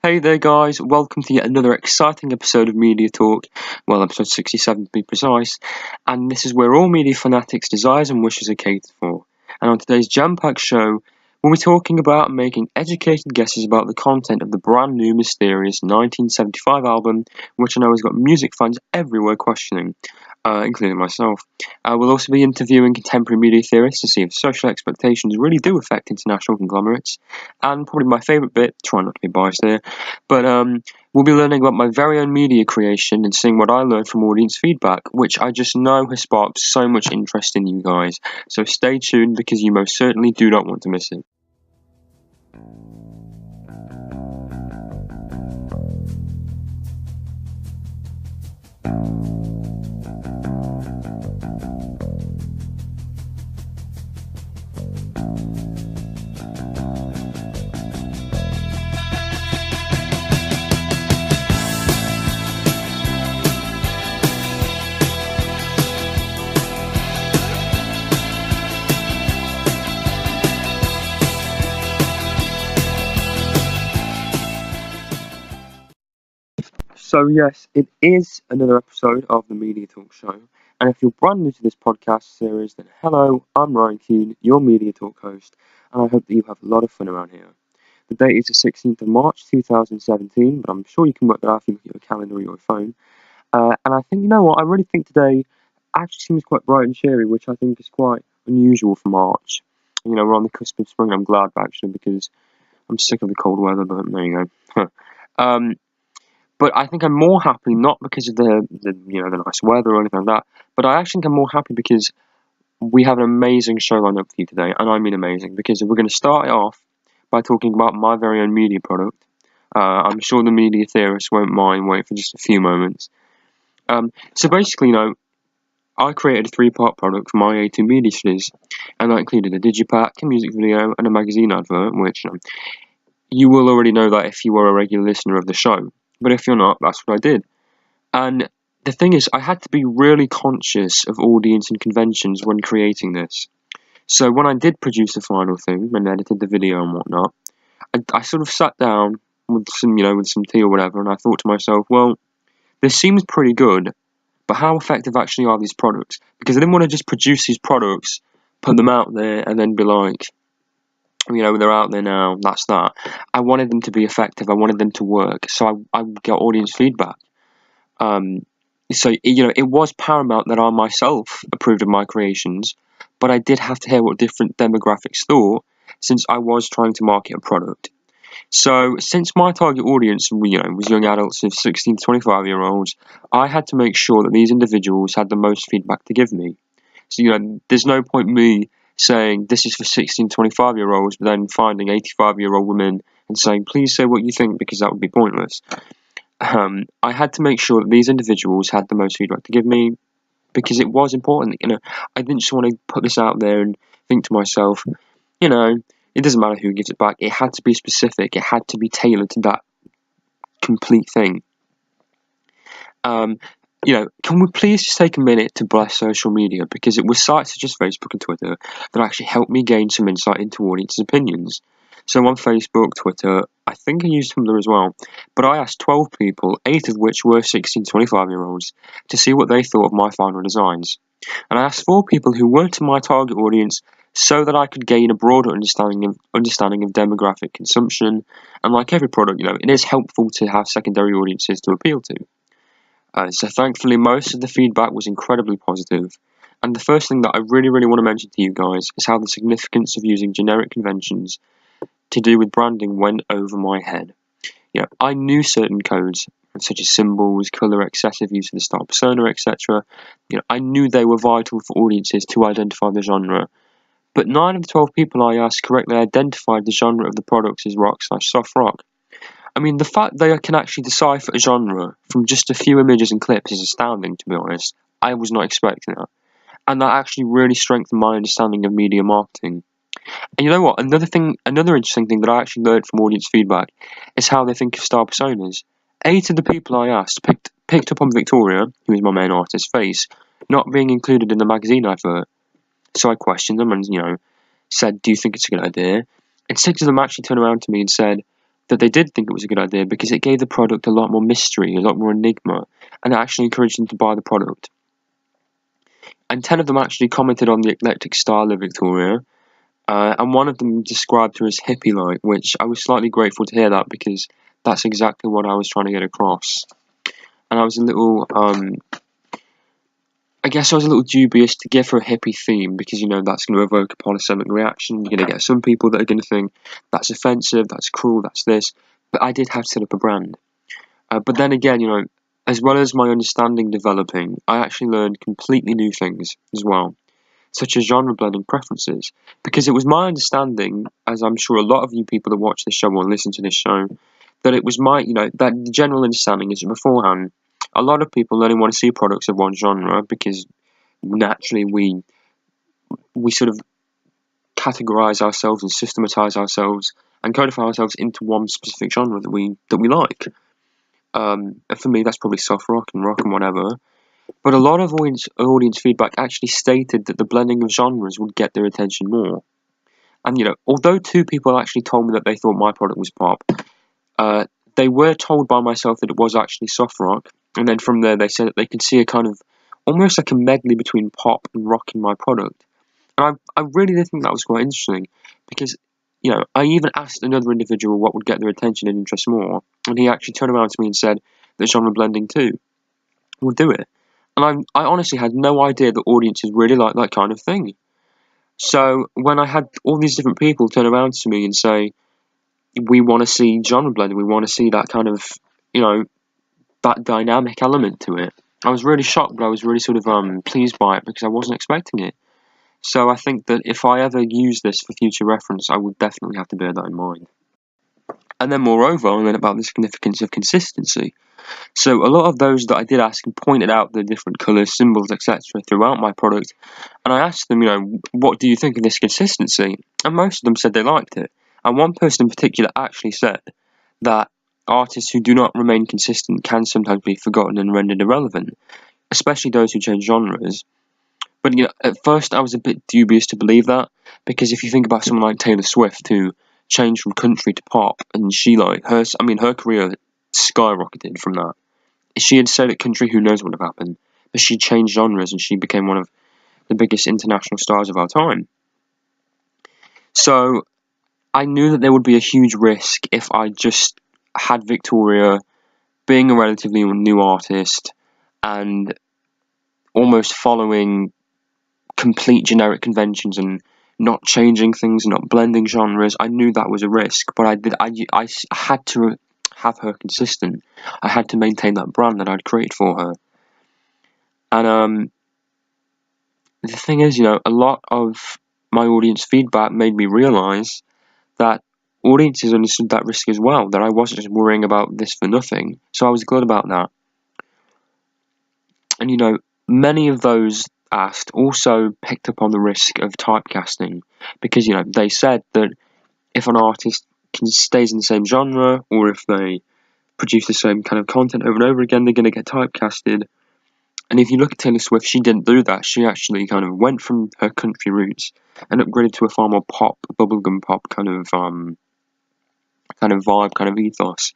Hey there guys, welcome to yet another exciting episode of Media Talk, well episode 67 to be precise, and this is where all media fanatics' desires and wishes are catered for. And on today's jam-packed show, we'll be talking about making educated guesses about the content of the brand new mysterious 1975 album, which I know has got music fans everywhere questioning, including myself. We'll also be interviewing contemporary media theorists to see if social expectations really do affect international conglomerates, and probably my favourite bit, try not to be biased here, but we'll be learning about my very own media creation and seeing what I learned from audience feedback, which I just know has sparked so much interest in you guys. So stay tuned because you most certainly do not want to miss it. So yes, it is another episode of the Media Talk Show, and if you're brand new to this podcast series, then hello, I'm Ryan Keane, your Media Talk host, and I hope that you have a lot of fun around here. The date is the 16th of March 2017, but I'm sure you can work that out if you look at your calendar or your phone. And I think, you know what, I really think today actually seems quite bright and cheery, which I think is quite unusual for March. You know, we're on the cusp of spring, I'm glad actually, because I'm sick of the cold weather, but there you go. But I think I'm more happy not because of the nice weather or anything like that, but I actually think I'm more happy because we have an amazing show lined up for you today, and I mean amazing, because we're going to start it off by talking about my very own media product. I'm sure the media theorists won't mind waiting for just a few moments. So basically, I created a three-part product for my A2 Media Studies, and that included a digipack, a music video, and a magazine advert, which you will already know that if you were a regular listener of the show. But if you're not, that's what I did. And the thing is, I had to be really conscious of audience and conventions when creating this. So when I did produce the final thing and edited the video and whatnot, I sort of sat down with some tea or whatever, and I thought to myself, well, this seems pretty good, but how effective actually are these products? Because I didn't want to just produce these products, put them out there, and then be like, they're out there now, that's that. I wanted them to be effective, I wanted them to work, so I got audience feedback. So, it was paramount that I myself approved of my creations, but I did have to hear what different demographics thought, since I was trying to market a product. So, since my target audience, was young adults of 16 to 25-year-olds, I had to make sure that these individuals had the most feedback to give me. So, there's no point me saying this is for 16 to 25-year-olds, but then finding 85-year-old women and saying, please say what you think, because that would be pointless. I had to make sure that these individuals had the most feedback to give me, because it was important. I didn't just want to put this out there and think to myself, it doesn't matter who gives it back. It had to be specific. It had to be tailored to that complete thing. Can we please just take a minute to bless social media, because it was sites such as Facebook and Twitter that actually helped me gain some insight into audiences' opinions. So on Facebook, Twitter, I think I used Tumblr as well, but I asked 12 people, 8 of which were 16 to 25-year-olds, to see what they thought of my final designs. And I asked 4 people who weren't in my target audience so that I could gain a broader understanding of demographic consumption. And like every product, it is helpful to have secondary audiences to appeal to. So thankfully, most of the feedback was incredibly positive. And the first thing that I really, really want to mention to you guys is how the significance of using generic conventions to do with branding went over my head. I knew certain codes, such as symbols, colour, excessive use of the star persona, etc. I knew they were vital for audiences to identify the genre. But 9 of the 12 people I asked correctly identified the genre of the products as rock/soft rock. The fact they can actually decipher a genre from just a few images and clips is astounding, to be honest. I was not expecting that. And that actually really strengthened my understanding of media marketing. And you know what? Another interesting thing that I actually learned from audience feedback is how they think of star personas. 8 of the people I asked picked up on Victoria, who is my main artist's face, not being included in the magazine advert. So I questioned them and, said, do you think it's a good idea? And 6 of them actually turned around to me and said, that they did think it was a good idea because it gave the product a lot more mystery, a lot more enigma, and it actually encouraged them to buy the product. And 10 of them actually commented on the eclectic style of Victoria, and one of them described her as hippie-like, which I was slightly grateful to hear that because that's exactly what I was trying to get across. And I was a little, I guess I was a little dubious to give her a hippie theme because, that's going to evoke a polysemic reaction. You're going to get some people that are going to think that's offensive, that's cruel, that's this. But I did have to set up a brand. But then again, as well as my understanding developing, I actually learned completely new things as well, such as genre blending preferences. Because it was my understanding, as I'm sure a lot of you people that watch this show or listen to this show, that it was that the general understanding is that beforehand, a lot of people only want to see products of one genre because naturally we sort of categorize ourselves and systematize ourselves and codify ourselves into one specific genre that we like. And for me, that's probably soft rock and whatever. But a lot of audience feedback actually stated that the blending of genres would get their attention more. And although 2 people actually told me that they thought my product was pop, they were told by myself that it was actually soft rock. And then from there, they said that they could see a kind of almost like a medley between pop and rock in my product. And I really did think that was quite interesting because, I even asked another individual what would get their attention and interest more, and he actually turned around to me and said that genre blending too would do it. And I honestly had no idea that audiences really like that kind of thing. So when I had all these different people turn around to me and say, we want to see genre blending, we want to see that kind of, that dynamic element to it, I was really shocked, but I was really sort of pleased by it because I wasn't expecting it. So I think that if I ever use this for future reference, I would definitely have to bear that in mind. And then moreover, I learned about the significance of consistency. So a lot of those that I did ask pointed out the different colours, symbols, etc. throughout my product, and I asked them, what do you think of this consistency? And most of them said they liked it. And one person in particular actually said that artists who do not remain consistent can sometimes be forgotten and rendered irrelevant, especially those who change genres. But at first I was a bit dubious to believe that, because if you think about someone like Taylor Swift who changed from country to pop, and her career skyrocketed from that. She had said at country, who knows what would have happened, but she changed genres and she became one of the biggest international stars of our time. So I knew that there would be a huge risk if I just had Victoria being a relatively new artist and almost following complete generic conventions and not changing things, not blending genres. I knew that was a risk, but I had to have her consistent. I had to maintain that brand that I'd created for her. And the thing is, a lot of my audience feedback made me realise that audiences understood that risk as well, that I wasn't just worrying about this for nothing. So I was glad about that. And many of those asked also picked up on the risk of typecasting, because they said that if an artist stays in the same genre, or if they produce the same kind of content over and over again, they're going to get typecasted. And if you look at Taylor Swift, she didn't do that. She actually kind of went from her country roots and upgraded to a far more pop, bubblegum pop kind of vibe, kind of ethos.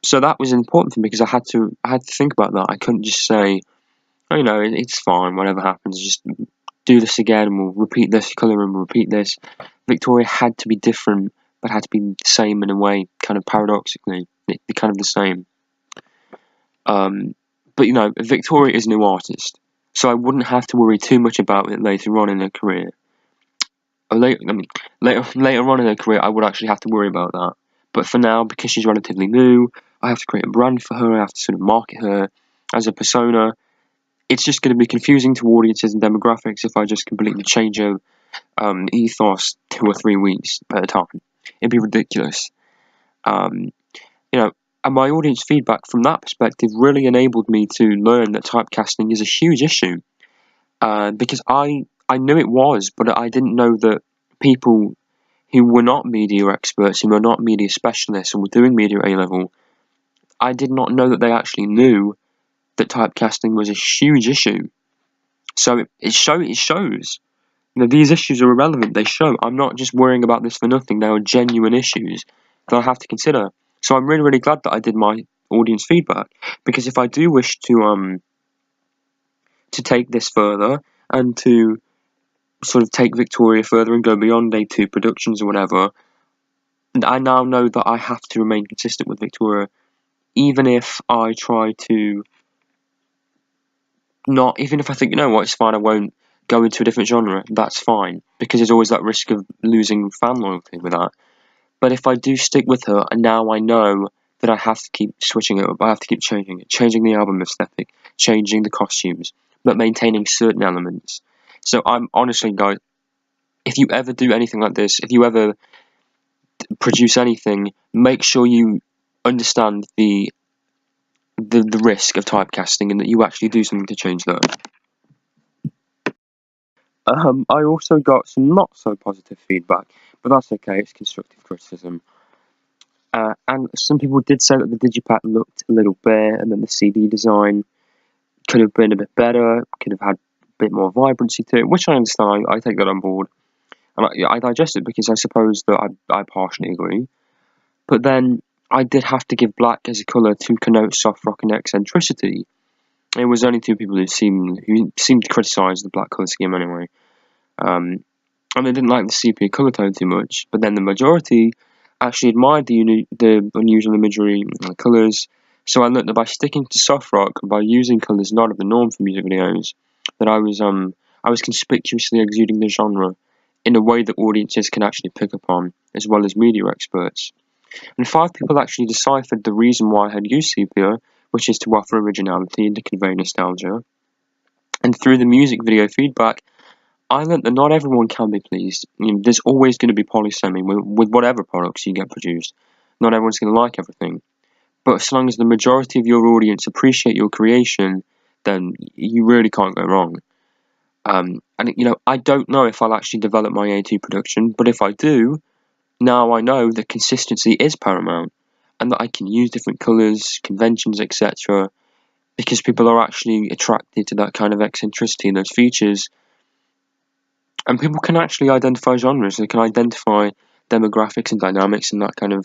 So that was important for me because I had to think about that. I couldn't just say, oh, it's fine, whatever happens, just do this again and we'll repeat this colour and we'll repeat this. Victoria had to be different, but had to be the same in a way, kind of paradoxically. It'd be kind of the same. But Victoria is a new artist, so I wouldn't have to worry too much about it later on in her career. Later on in her career, I would actually have to worry about that. But for now, because she's relatively new, I have to create a brand for her. I have to sort of market her as a persona. It's just going to be confusing to audiences and demographics if I just completely change her ethos 2 or 3 weeks at a time. It'd be ridiculous. And my audience feedback from that perspective really enabled me to learn that typecasting is a huge issue. Because I knew it was, but I didn't know that people who were not media experts, who were not media specialists and were doing media A-level, I did not know that they actually knew that typecasting was a huge issue. So it shows. These issues are irrelevant. They show. I'm not just worrying about this for nothing. They are genuine issues. that I have to consider. So I'm really, really glad that I did my audience feedback, because if I do wish to take this further and to sort of take Victoria further and go beyond A2 Productions or whatever, I now know that I have to remain consistent with Victoria, even if I try to not, even if I think, you know what, it's fine, I won't go into a different genre, that's fine, because there's always that risk of losing fan loyalty with that. But if I do stick with her, and now I know that I have to keep switching it up, I have to keep changing it, changing the album aesthetic, changing the costumes, but maintaining certain elements. So I'm honestly, guys, if you ever do anything like this, if you ever produce anything, make sure you understand the risk of typecasting and that you actually do something to change that. I also got some not so positive feedback, but that's okay, it's constructive criticism. And some people did say that the digipack looked a little bare, and then the CD design could have been a bit better, could have had a bit more vibrancy to it, which I understand, I take that on board. And I digest it, because I suppose that I partially agree. But then I did have to give black as a colour to connote soft rock and eccentricity. It was only two people who seemed to criticise the black colour scheme anyway. And they didn't like the sepia colour tone too much, but then the majority actually admired the unusual imagery and the colours. So I learnt that by sticking to soft rock, by using colours not of the norm for music videos, that I was conspicuously exuding the genre in a way that audiences can actually pick up on, as well as media experts. And 5 people actually deciphered the reason why I had used sepia, which is to offer originality and to convey nostalgia. And through the music video feedback, I learnt that not everyone can be pleased. There's always going to be polysemy with whatever products you get produced. Not everyone's going to like everything. But as long as the majority of your audience appreciate your creation, then you really can't go wrong. And I don't know if I'll actually develop my A2 production, but if I do, now I know that consistency is paramount, and that I can use different colours, conventions, etc., because people are actually attracted to that kind of eccentricity and those features. And people can actually identify genres, they can identify demographics and dynamics and that kind of,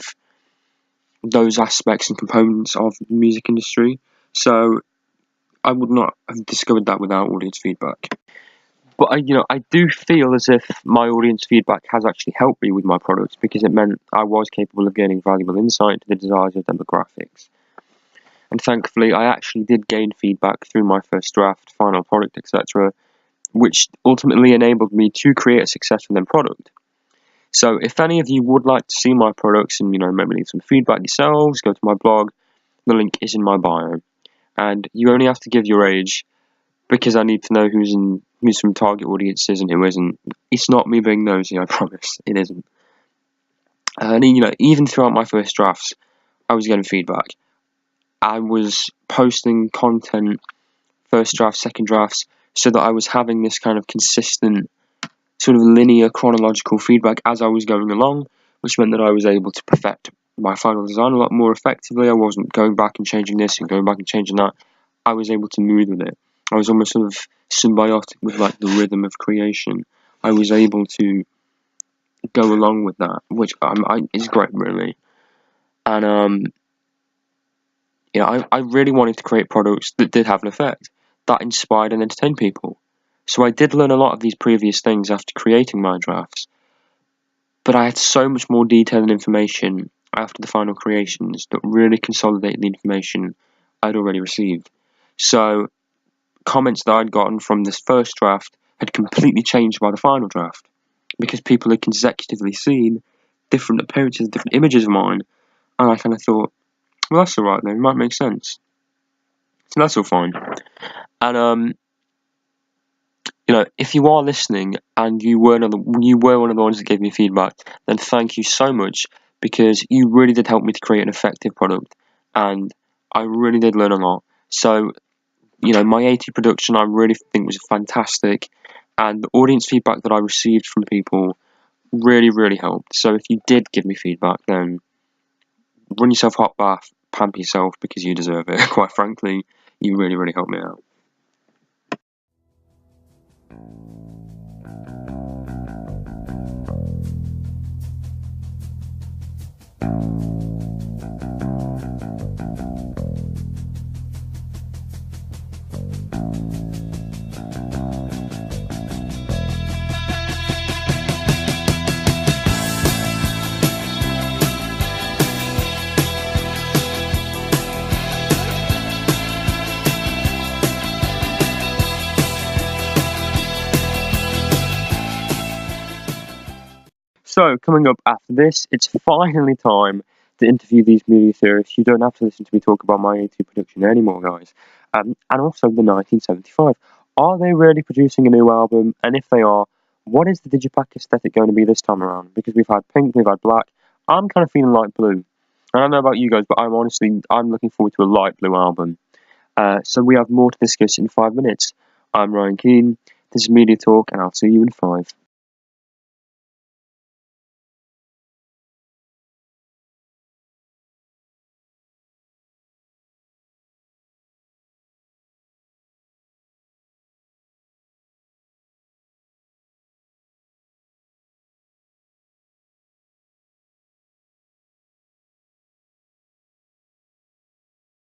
those aspects and components of the music industry. So I would not have discovered that without audience feedback. But I do feel as if my audience feedback has actually helped me with my products, because it meant I was capable of gaining valuable insight into the desires of demographics. And thankfully, I actually did gain feedback through my first draft, final product, etc., which ultimately enabled me to create a successful end product. So if any of you would like to see my products and, maybe leave some feedback yourselves, go to my blog. The link is in my bio. And you only have to give your age, because I need to know who's from target audiences and who isn't. It's not me being nosy, I promise. It isn't. And, even throughout my first drafts, I was getting feedback. I was posting content, first drafts, second drafts, so that I was having this kind of consistent, sort of linear chronological feedback as I was going along, which meant that I was able to perfect my final design a lot more effectively. I wasn't going back and changing this and going back and changing that. I was able to move with it. I was almost sort of symbiotic with like the rhythm of creation. I was able to go along with that, which is great, really. And I really wanted to create products that did have an effect, that inspired and entertained people. So I did learn a lot of these previous things after creating my drafts, but I had so much more detail and information after the final creations that really consolidated the information I'd already received. So comments that I'd gotten from this first draft had completely changed by the final draft, because people had consecutively seen different appearances, different images of mine, and I kind of thought, well, that's alright then, it might make sense. So that's all fine. And if you are listening and you were one of the ones that gave me feedback, then thank you so much, because you really did help me to create an effective product, and I really did learn a lot. So, my A2 production I really think was fantastic, and the audience feedback that I received from people really, really helped. So if you did give me feedback, then run yourself a hot bath, pamper yourself, because you deserve it. Quite frankly, you really, really helped me out. So, coming up after this, it's finally time to interview these media theorists. You don't have to listen to me talk about my 82 production anymore, guys. And also the 1975. Are they really producing a new album? And if they are, what is the Digipack aesthetic going to be this time around? Because we've had pink, we've had black. I'm kind of feeling light blue. I don't know about you guys, but I'm looking forward to a light blue album. So we have more to discuss in 5 minutes. I'm Ryan Keane. This is Media Talk, and I'll see you in 5.